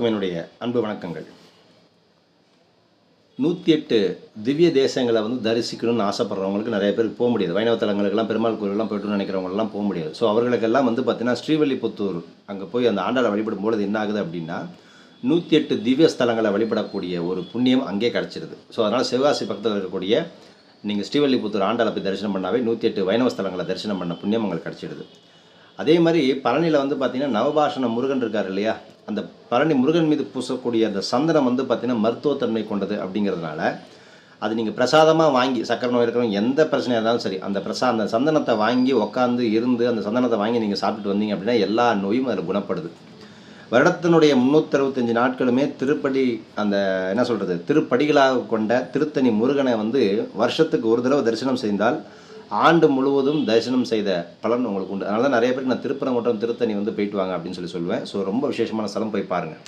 என்னுடைய அன்பு வணக்கங்கள். 108 திவ்ய தேசங்களை தரிசிக்கணும்னு ஆசைப்படுறவங்களுக்கு நிறைய பேருக்கு போக முடியாது. வைணவ தலங்களுக்கெல்லாம் பெருமாள் கோயிலெல்லாம் போய்ட்டுன்னு நினைக்கிறவங்கலாம் போக முடியாது. ஸோ அவர்களுக்கெல்லாம் பார்த்தீங்கன்னா ஸ்ரீவில்லிபுத்தூர் அங்கே போய் அந்த ஆண்டாளை வழிபடும்போது என்ன ஆகுது அப்படின்னா 108 திவ்ய ஸ்தலங்களை வழிபடக்கூடிய ஒரு புண்ணியம் அங்கே கிடச்சிருது. ஸோ அதனால் சிவகாசி பக்கத்தில் இருக்கக்கூடிய நீங்கள் ஸ்ரீவில்லிபுத்தூர் ஆண்டாளை போய் தரிசனம் பண்ணாவே 108 வைணவ ஸ்தலங்களை தரிசனம் பண்ண புண்ணியம் உங்களுக்கு கிடச்சிடுது. அதே மாதிரி பழனியில் பார்த்தீங்கன்னா நவபாஷண முருகன் இருக்கார் இல்லையா, அந்த பழனி முருகன் மீது பூசக்கூடிய அந்த சந்தனம் பார்த்தீங்கன்னா மருத்துவத்தன்மை கொண்டது அப்படிங்கிறதுனால அது நீங்கள் பிரசாதமாக வாங்கி சக்கரை நோய் இருக்கிறவங்க எந்த பிரச்சனையாக இருந்தாலும் சரி அந்த சந்தனத்தை வாங்கி உட்காந்து இருந்து அந்த சந்தனத்தை வாங்கி நீங்கள் சாப்பிட்டுட்டு வந்தீங்க அப்படின்னா எல்லா நோயும் அதில் குணப்படுது. வருடத்தினுடைய 365 நாட்களுமே திருப்படி அந்த என்ன சொல்கிறது திருப்படிகளாக கொண்ட திருத்தணி முருகனை வருஷத்துக்கு ஒரு தடவை தரிசனம் செய்தால் ஆண்டு முழுவதும் தரிசனம் செய்த பலன் உங்களுக்கு உண்டு. அதனால தான் நிறைய பேருக்கு நான் திருப்பரங்குன்றம் திருத்தணி போயிட்டு வாங்க அப்படின்னு சொல்லுவேன். ஸோ ரொம்ப விசேஷமான ஸ்தலம், போய் பாருங்கள்.